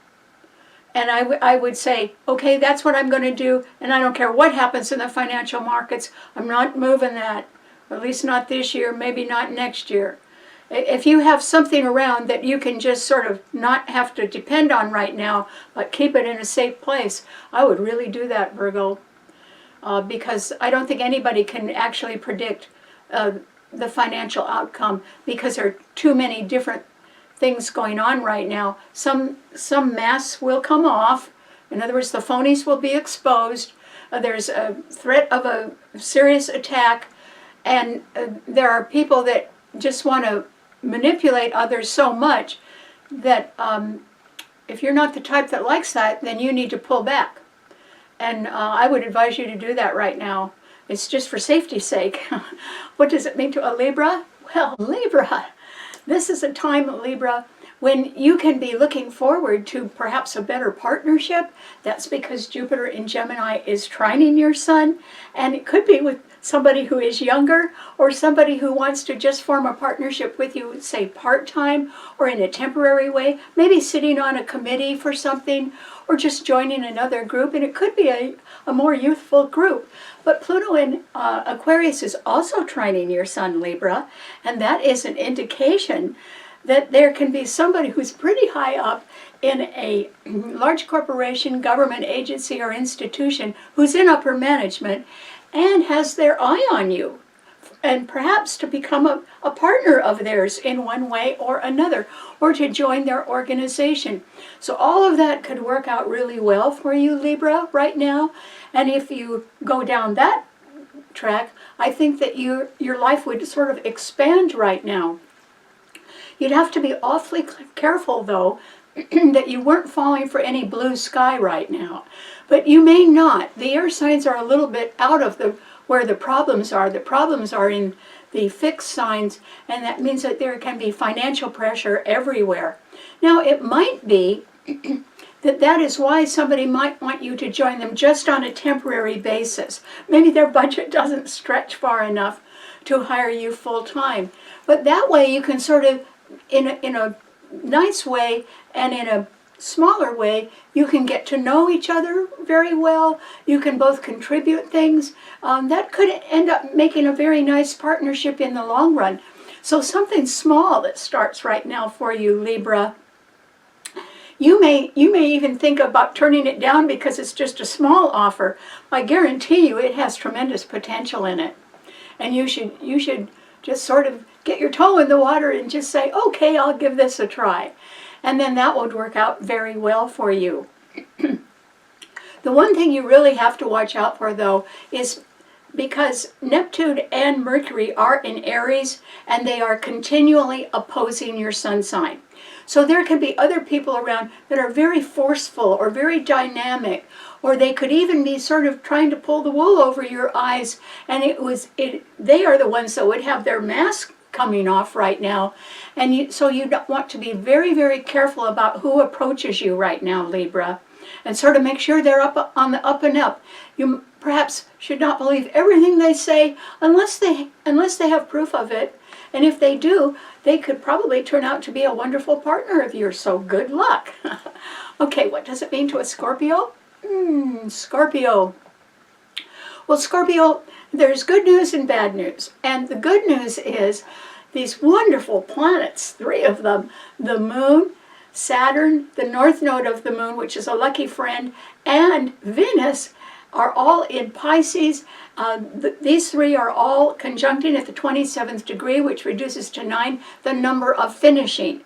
And I would say, okay, that's what I'm going to do, and I don't care what happens in the financial markets. I'm not moving that, at least not this year, maybe not next year. If you have something around that you can just sort of not have to depend on right now, but keep it in a safe place, I would really do that, Virgo. Because I don't think anybody can actually predict the financial outcome, because there are too many different things going on right now. Some masks will come off. In other words, the phonies will be exposed. There's a threat of a serious attack, and there are people that just want to manipulate others so much that if you're not the type that likes that, then you need to pull back. And I would advise you to do that right now. It's just for safety's sake. What does it mean to a Libra? Well, Libra, this is a time, Libra, when you can be looking forward to perhaps a better partnership. That's because Jupiter in Gemini is trining your sun, and it could be with somebody who is younger, or somebody who wants to just form a partnership with you, say part-time or in a temporary way, maybe sitting on a committee for something, or just joining another group, and it could be a more youthful group. But Pluto in Aquarius is also trining your sun, Libra, and that is an indication that there can be somebody who's pretty high up in a large corporation, government agency, or institution who's in upper management and has their eye on you, and perhaps to become a partner of theirs in one way or another, or to join their organization. So all of that could work out really well for you, Libra, right now. And if you go down that track, I think that your life would sort of expand right now. You'd have to be awfully careful, though, that you weren't falling for any blue sky right now. But you may not. The air signs are a little bit out of where the problems are. The problems are in the fixed signs, and that means that there can be financial pressure everywhere. Now, it might be that is why somebody might want you to join them just on a temporary basis. Maybe their budget doesn't stretch far enough to hire you full-time. But that way you can sort of, in a nice way and in a smaller way, you can get to know each other very well. You can both contribute things. That could end up making a very nice partnership in the long run. So something small that starts right now for you, Libra. You may even think about turning it down because it's just a small offer. I guarantee you it has tremendous potential in it. And you should just sort of get your toe in the water and just say, okay, I'll give this a try. And then that would work out very well for you. The one thing you really have to watch out for, though, is because Neptune and Mercury are in Aries, and they are continually opposing your sun sign. So there can be other people around that are very forceful or very dynamic, or they could even be sort of trying to pull the wool over your eyes, and they are the ones that would have their mask coming off right now. And so you want to be very, very careful about who approaches you right now, Libra, and sort of make sure they're up on the up and up. You perhaps should not believe everything they say unless they have proof of it. And if they do, they could probably turn out to be a wonderful partner of yours, so good luck. Okay, what does it mean to a Scorpio? Scorpio. Well, Scorpio, there's good news and bad news. And the good news is these wonderful planets, 3 of them, the Moon, Saturn, the north node of the Moon, which is a lucky friend, and Venus, are all in Pisces. These 3 are all conjuncting at the 27th degree, which reduces to 9 the number of finishing.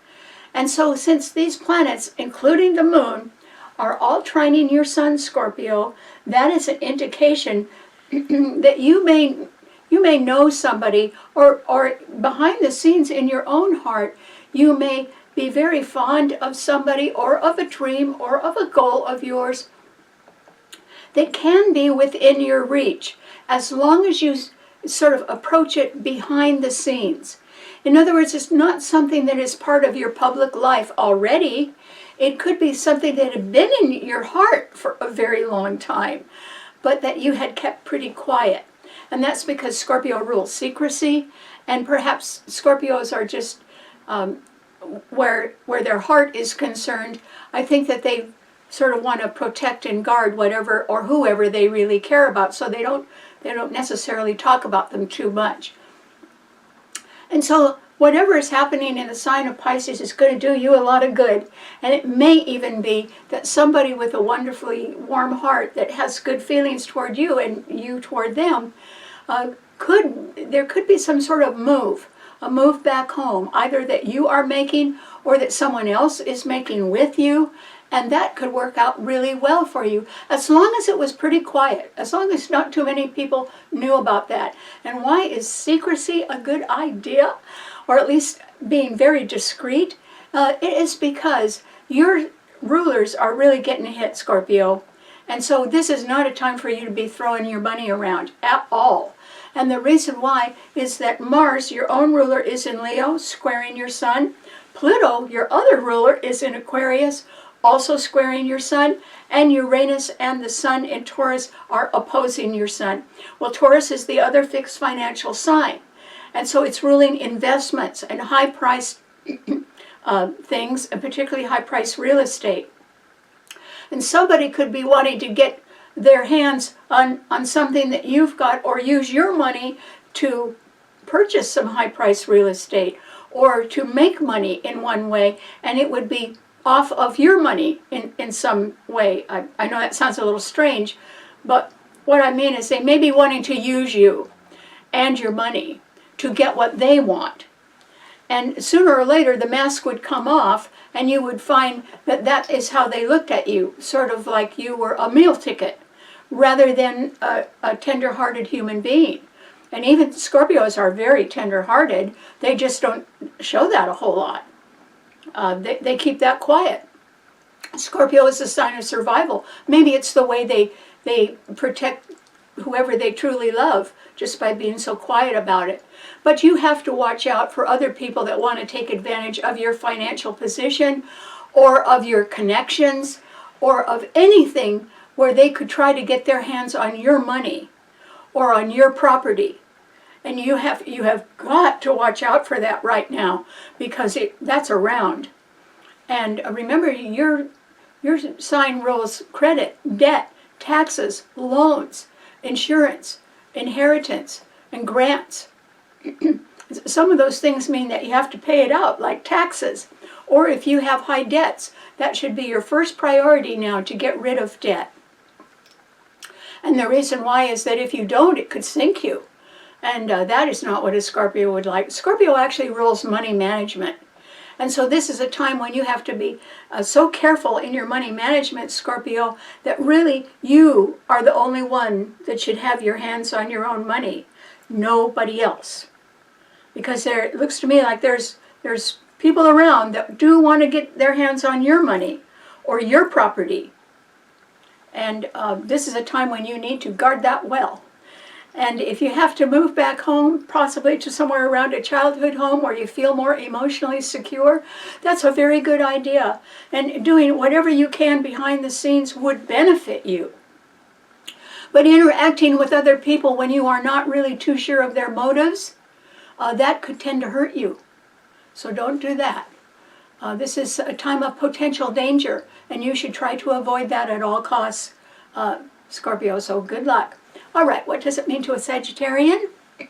And so since these planets, including the Moon, are all trining your Sun, Scorpio, that is an indication that you may know somebody, or behind the scenes in your own heart, you may be very fond of somebody, or of a dream, or of a goal of yours that can be within your reach, as long as you sort of approach it behind the scenes. In other words, it's not something that is part of your public life already. It could be something that had been in your heart for a very long time, but that you had kept pretty quiet. And that's because Scorpio rules secrecy, and perhaps Scorpios are just, where their heart is concerned, I think that they sort of want to protect and guard whatever or whoever they really care about, so they don't necessarily talk about them too much. And so whatever is happening in the sign of Pisces is going to do you a lot of good. And it may even be that somebody with a wonderfully warm heart that has good feelings toward you and you toward them, there could be some sort of move, a move back home, either that you are making or that someone else is making with you. And that could work out really well for you, as long as it was pretty quiet, as long as not too many people knew about that. And why is secrecy a good idea, or at least being very discreet? It is because your rulers are really getting hit, Scorpio. And so this is not a time for you to be throwing your money around at all. And the reason why is that Mars, your own ruler, is in Leo, squaring your Sun. Pluto, your other ruler, is in Aquarius, also squaring your Sun, and Uranus and the Sun in Taurus are opposing your Sun. Well, Taurus is the other fixed financial sign, and so it's ruling investments and high-priced things, and particularly high-priced real estate. And somebody could be wanting to get their hands on something that you've got, or use your money to purchase some high-priced real estate, or to make money in one way, and it would be off of your money in some way. I know that sounds a little strange, but what I mean is they may be wanting to use you and your money to get what they want. And sooner or later the mask would come off, and you would find that that is how they looked at you, sort of like you were a meal ticket rather than a tender-hearted human being. And even Scorpios are very tender-hearted. They just don't show that a whole lot. They keep that quiet. Scorpio is a sign of survival. Maybe it's the way they protect whoever they truly love, just by being so quiet about it. But you have to watch out for other people that want to take advantage of your financial position, or of your connections, or of anything where they could try to get their hands on your money or on your property. And you have got to watch out for that right now, because that's around. And remember, your sign rules credit, debt, taxes, loans, insurance, inheritance, and grants. Some of those things mean that you have to pay it out, like taxes. Or if you have high debts, that should be your first priority now, to get rid of debt. And the reason why is that if you don't, it could sink you. And that is not what a Scorpio would like. Scorpio actually rules money management. And so this is a time when you have to be so careful in your money management, Scorpio, that really you are the only one that should have your hands on your own money. Nobody else. Because it looks to me like there's people around that do want to get their hands on your money or your property. And this is a time when you need to guard that well. And if you have to move back home, possibly to somewhere around a childhood home where you feel more emotionally secure, that's a very good idea. And doing whatever you can behind the scenes would benefit you. But interacting with other people when you are not really too sure of their motives, that could tend to hurt you. So don't do that. This is a time of potential danger, and you should try to avoid that at all costs, Scorpio. So good luck. All right, what does it mean to a Sagittarian?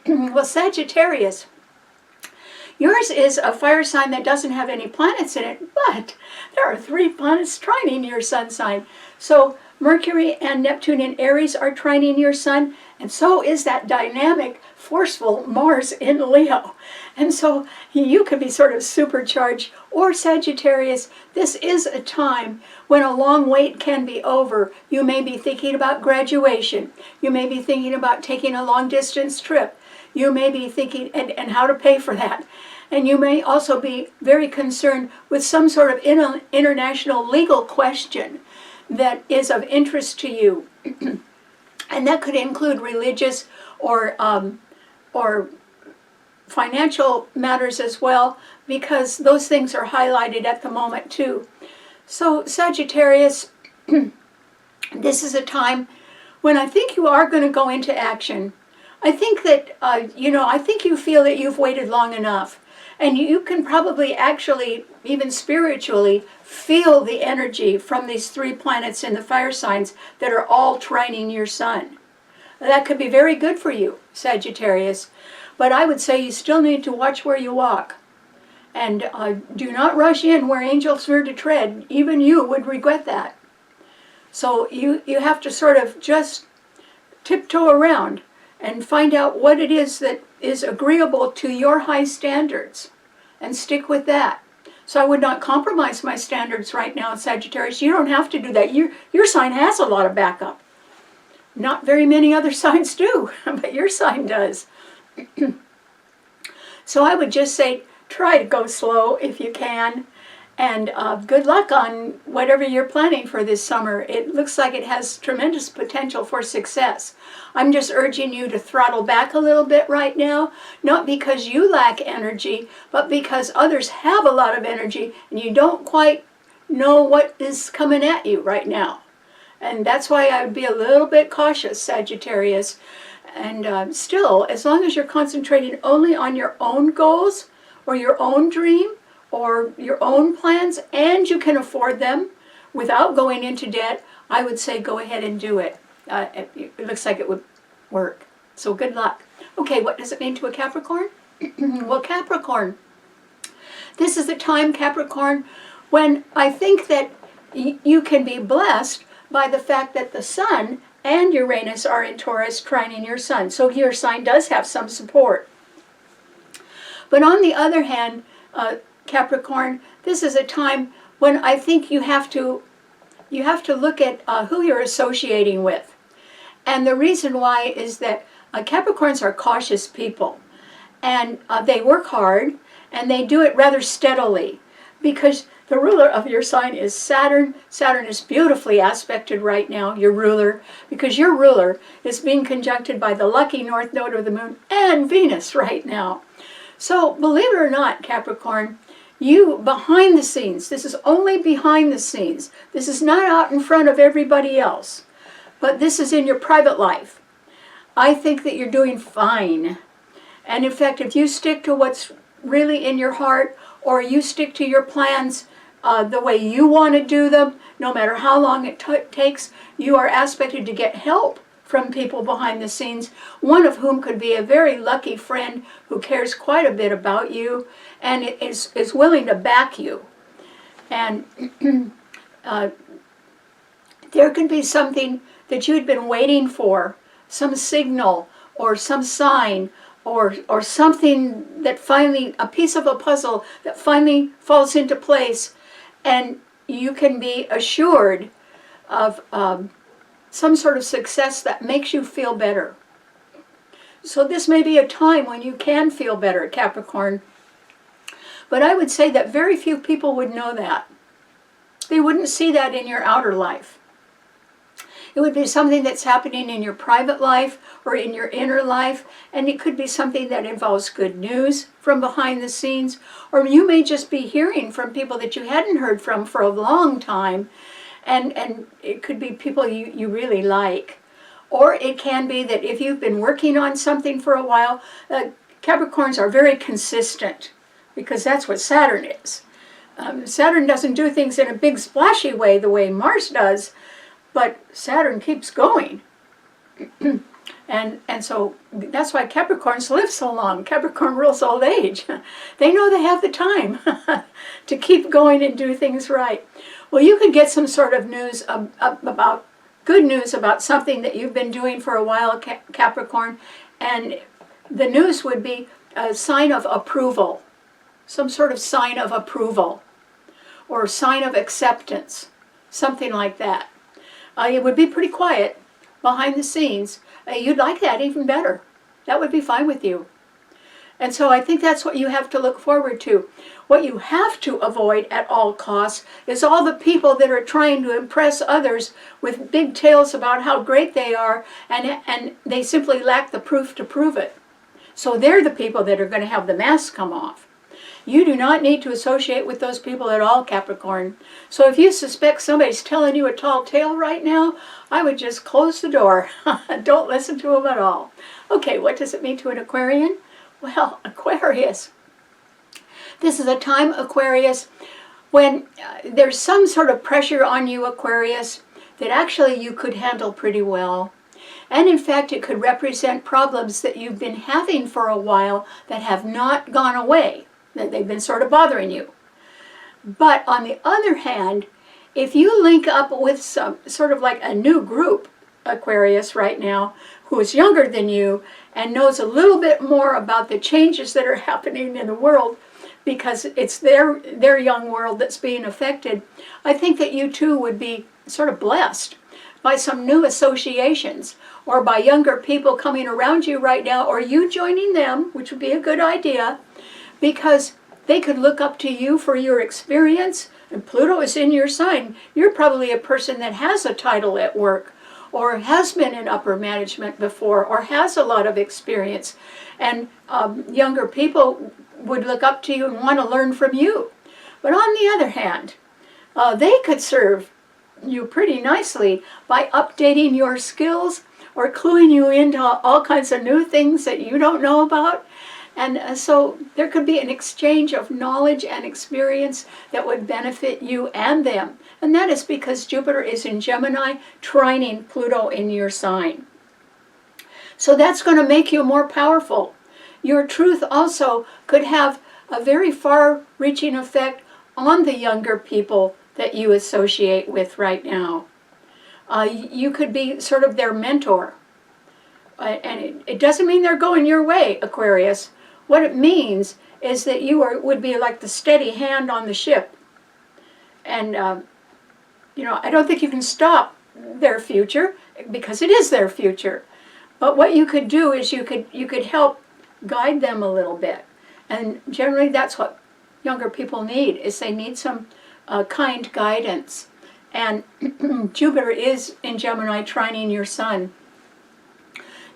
Well, Sagittarius, yours is a fire sign that doesn't have any planets in it, but there are 3 planets trining your sun sign. So Mercury and Neptune in Aries are trining your sun, and so is that dynamic, forceful Mars in Leo. And so you could be sort of supercharged. Or Sagittarius, this is a time when a long wait can be over. You may be thinking about graduation. You may be thinking about taking a long distance trip. You may be thinking and how to pay for that. And you may also be very concerned with some sort of international legal question that is of interest to you. And that could include religious or financial matters as well, because those things are highlighted at the moment too. So Sagittarius, this is a time when I think you are going to go into action. I think that, I think you feel that you've waited long enough. And you can probably actually, even spiritually, feel the energy from these 3 planets in the fire signs that are all trining your sun. That could be very good for you, Sagittarius. But I would say you still need to watch where you walk. And do not rush in where angels fear to tread. Even you would regret that. So you have to sort of just tiptoe around and find out what it is that is agreeable to your high standards and stick with that. So I would not compromise my standards right now, Sagittarius. You don't have to do that. Your sign has a lot of backup. Not very many other signs do, but your sign does. So I would just say, try to go slow if you can, and good luck on whatever you're planning for this summer. It looks like it has tremendous potential for success. I'm just urging you to throttle back a little bit right now, not because you lack energy, but because others have a lot of energy and you don't quite know what is coming at you right now. And that's why I would be a little bit cautious, Sagittarius. And still, as long as you're concentrating only on your own goals or your own dream or your own plans, and you can afford them without going into debt, I would say go ahead and do it. It looks like it would work. So good luck. Okay, what does it mean to a Capricorn? Well, Capricorn, this is the time, Capricorn, when I think that you can be blessed by the fact that the Sun and Uranus are in Taurus trining your Sun. So your sign does have some support. But on the other hand, Capricorn, this is a time when I think you have to look at who you're associating with. And the reason why is that Capricorns are cautious people. And they work hard, and they do it rather steadily. Because the ruler of your sign is Saturn. Saturn is beautifully aspected right now, your ruler, because your ruler is being conjuncted by the lucky north node of the moon and Venus right now. So believe it or not, Capricorn, you behind the scenes, this is only behind the scenes. This is not out in front of everybody else, but this is in your private life. I think that you're doing fine. And in fact, if you stick to what's really in your heart, or you stick to your plans the way you want to do them, no matter how long it takes, you are aspected to get help from people behind the scenes, one of whom could be a very lucky friend who cares quite a bit about you and is willing to back you. And there could be something that you'd been waiting for, some signal or some sign or something that finally, a piece of a puzzle that finally falls into place, and you can be assured of some sort of success that makes you feel better. So this may be a time when you can feel better, Capricorn. But I would say that very few people would know that. They wouldn't see that in your outer life. It would be something that's happening in your private life or in your inner life, and it could be something that involves good news from behind the scenes, or you may just be hearing from people that you hadn't heard from for a long time, and it could be people you really like. Or it can be that if you've been working on something for a while, Capricorns are very consistent, because that's what Saturn is. Saturn doesn't do things in a big splashy way the way Mars does, but Saturn keeps going. and so that's why Capricorns live so long. Capricorn rules old age. They know they have the time to keep going and do things right. Well, you could get some sort of news about good news about something that you've been doing for a while, Capricorn, and the news would be a sign of approval, some sort of sign of approval, or sign of acceptance, something like that. It would be pretty quiet behind the scenes. You'd like that even better. That would be fine with you. And so I think that's what you have to look forward to. What you have to avoid at all costs is all the people that are trying to impress others with big tales about how great they are, and they simply lack the proof to prove it. So they're the people that are going to have the mask come off. You do not need to associate with those people at all, Capricorn. So if you suspect somebody's telling you a tall tale right now, I would just close the door. Don't listen to them at all. Okay, what does it mean to an Aquarian? Well, Aquarius. This is a time, Aquarius, when there's some sort of pressure on you, Aquarius, that actually you could handle pretty well. And in fact, it could represent problems that you've been having for a while that have not gone away, that they've been sort of bothering you. But on the other hand, if you link up with some sort of like a new group, Aquarius, right now, who is younger than you and knows a little bit more about the changes that are happening in the world, because it's their young world that's being affected, I think that you too would be sort of blessed by some new associations, or by younger people coming around you right now, or you joining them, which would be a good idea, because they could look up to you for your experience, and Pluto is in your sign. You're probably a person that has a title at work, or has been in upper management before, or has a lot of experience, and younger people would look up to you and want to learn from you. But on the other hand, they could serve you pretty nicely by updating your skills or cluing you into all kinds of new things that you don't know about. And so there could be an exchange of knowledge and experience that would benefit you and them. And that is because Jupiter is in Gemini, trining Pluto in your sign. So that's going to make you more powerful. Your truth also could have a very far-reaching effect on the younger people that you associate with right now. You could be sort of their mentor. And it doesn't mean they're going your way, Aquarius. What it means is that you would be like the steady hand on the ship. And, I don't think you can stop their future, because it is their future. But what you could do is you could help guide them a little bit. And generally that's what younger people need, is they need some kind guidance. And Jupiter is in Gemini, trining your sun.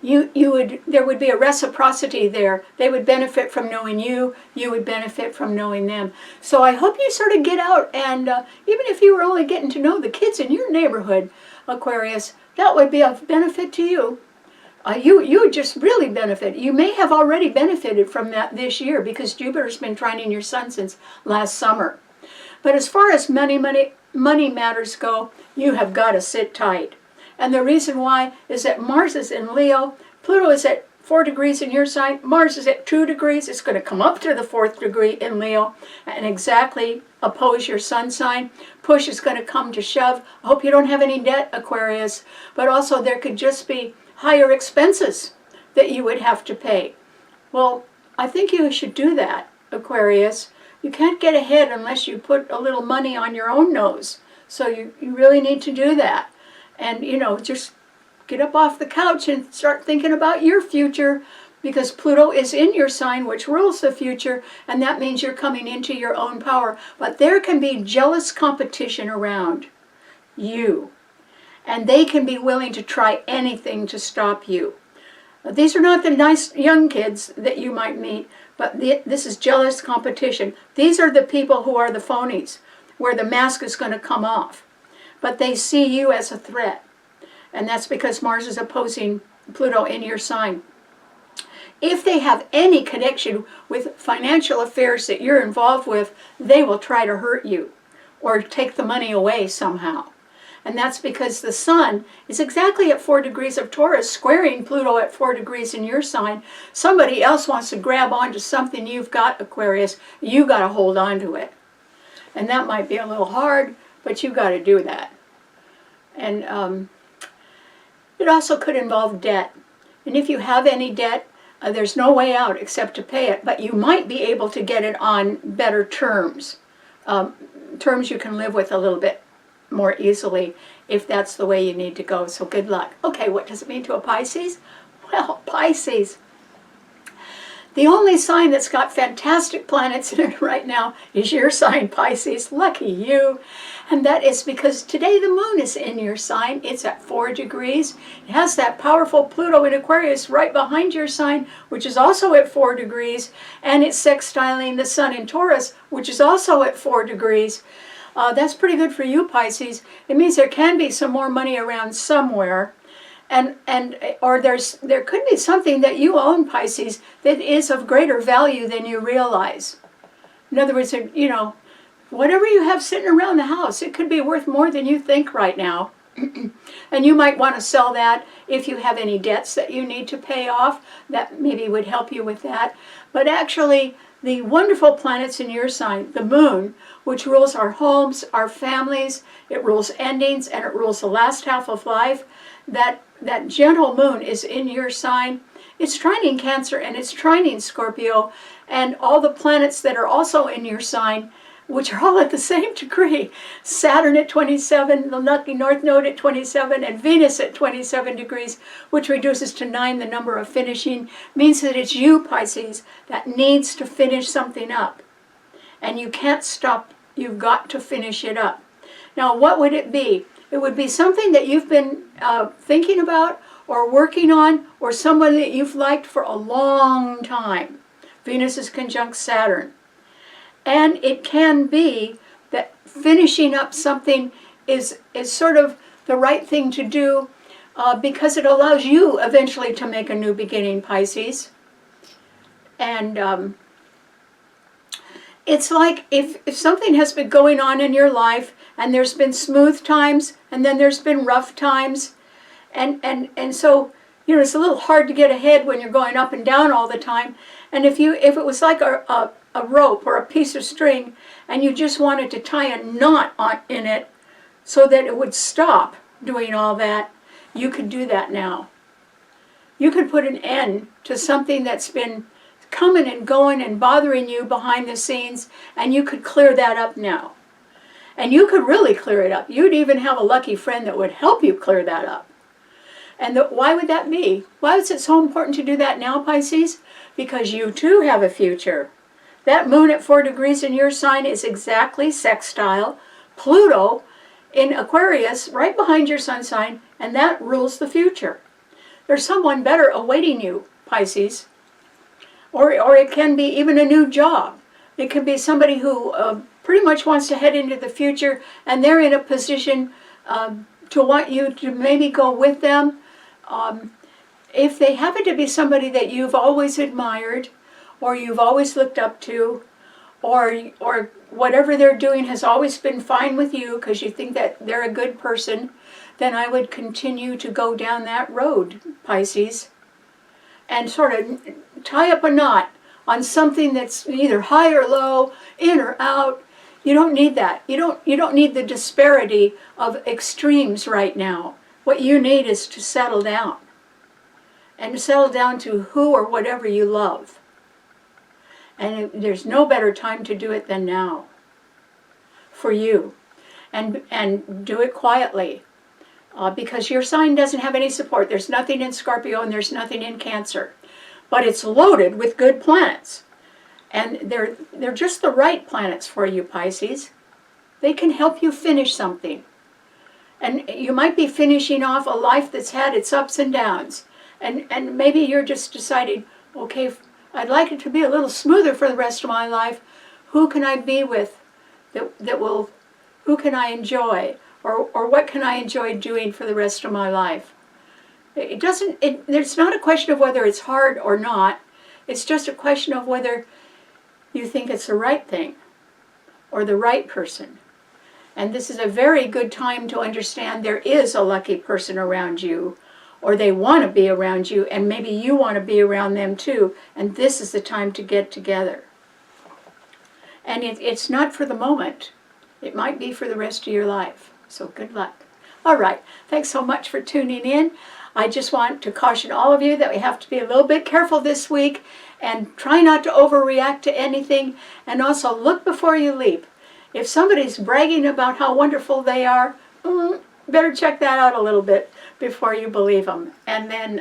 There would be a reciprocity there. They would benefit from knowing you. You would benefit from knowing them. So I hope you sort of get out, and even if you were only getting to know the kids in your neighborhood, Aquarius, that would be of benefit to you. You would just really benefit. You may have already benefited from that this year, because Jupiter's been trining your sun since last summer. But as far as money matters go, you have got to sit tight. And the reason why is that Mars is in Leo, Pluto is at 4 degrees in your sign, Mars is at 2 degrees. It's going to come up to the 4th degree in Leo and exactly oppose your sun sign. Push is going to come to shove. I hope you don't have any debt, Aquarius. But also there could just be higher expenses that you would have to pay. Well, I think you should do that, Aquarius. You can't get ahead unless you put a little money on your own nose. So you really need to do that. And, you know, just get up off the couch and start thinking about your future, because Pluto is in your sign, which rules the future, and that means you're coming into your own power. But there can be jealous competition around you, and they can be willing to try anything to stop you. These are not the nice young kids that you might meet, but this is jealous competition. These are the people who are the phonies, where the mask is going to come off. But they see you as a threat. And that's because Mars is opposing Pluto in your sign. If they have any connection with financial affairs that you're involved with, they will try to hurt you or take the money away somehow. And that's because the Sun is exactly at 4 degrees of Taurus, squaring Pluto at 4 degrees in your sign. Somebody else wants to grab onto something you've got, Aquarius. You got to hold on to it. And that might be a little hard, but you got to do that. And it also could involve debt. And if you have any debt, there's no way out except to pay it. But you might be able to get it on better terms. Terms you can live with a little bit more easily if that's the way you need to go. So good luck. Okay, what does it mean to a Pisces? Well, Pisces. The only sign that's got fantastic planets in it right now is your sign, Pisces. Lucky you. And that is because today the moon is in your sign. It's at 4 degrees. It has that powerful Pluto in Aquarius right behind your sign, which is also at 4 degrees. And it's sextiling the Sun in Taurus, which is also at 4 degrees. That's pretty good for you, Pisces. It means there can be some more money around somewhere. Or there could be something that you own, Pisces, that is of greater value than you realize. In other words, you know, whatever you have sitting around the house, it could be worth more than you think right now. And you might want to sell that if you have any debts that you need to pay off. That maybe would help you with that. But actually, the wonderful planets in your sign, the moon, which rules our homes, our families, it rules endings, and it rules the last half of life, that gentle moon is in your sign. It's trining Cancer and it's trining Scorpio, and all the planets that are also in your sign, which are all at the same degree. Saturn at 27, the lucky North Node at 27, and Venus at 27 degrees, which reduces to 9 the number of finishing, means that it's you, Pisces, that needs to finish something up. And you can't stop. You've got to finish it up. Now, what would it be? It would be something that you've been thinking about or working on, or someone that you've liked for a long time. Venus is conjunct Saturn. And it can be that finishing up something is sort of the right thing to do because it allows you eventually to make a new beginning, Pisces. And it's like if something has been going on in your life and there's been smooth times and then there's been rough times, and so, you know, it's a little hard to get ahead when you're going up and down all the time. And if it was like a rope or a piece of string and you just wanted to tie a knot in it so that it would stop doing all that, you could do that now. You could put an end to something that's been coming and going and bothering you behind the scenes, and you could clear that up now. And you could really clear it up. You'd even have a lucky friend that would help you clear that up. And why would that be? Why is it so important to do that now, Pisces? Because you too have a future. That moon at 4 degrees in your sign is exactly sextile Pluto in Aquarius right behind your sun sign, and that rules the future. There's someone better awaiting you, Pisces. Or it can be even a new job. It can be somebody who pretty much wants to head into the future, and they're in a position to want you to maybe go with them. If they happen to be somebody that you've always admired, or you've always looked up to, or whatever they're doing has always been fine with you because you think that they're a good person, then I would continue to go down that road, Pisces, and sort of tie up a knot on something that's either high or low, in or out. You don't need that. You don't need the disparity of extremes right now. What you need is to settle down. And to settle down to who or whatever you love. And there's no better time to do it than now for you. And do it quietly. Because your sign doesn't have any support. There's nothing in Scorpio and there's nothing in Cancer. But it's loaded with good planets. And they're just the right planets for you, Pisces. They can help you finish something. And you might be finishing off a life that's had its ups and downs. And maybe you're just deciding, okay, I'd like it to be a little smoother for the rest of my life. Who can I be with who can I enjoy? Or what can I enjoy doing for the rest of my life? It's not a question of whether it's hard or not. It's just a question of whether you think it's the right thing or the right person. And this is a very good time to understand there is a lucky person around you, or they want to be around you, and maybe you want to be around them too, and this is the time to get together. And it's not for the moment. It might be for the rest of your life. So good luck. All right. Thanks so much for tuning in. I just want to caution all of you that we have to be a little bit careful this week and try not to overreact to anything, and also look before you leap. If somebody's bragging about how wonderful they are, better check that out a little bit before you believe them. And then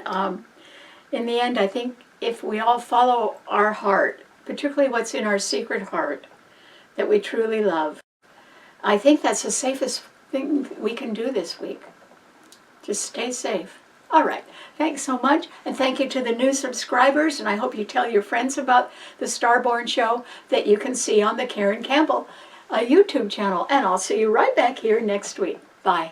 in the end, I think if we all follow our heart, particularly what's in our secret heart that we truly love, I think that's the safest thing we can do this week. Just stay safe. All right. Thanks so much. And thank you to the new subscribers. And I hope you tell your friends about the STARBORN show that you can see on the Karen Campbell YouTube channel. And I'll see you right back here next week. Bye.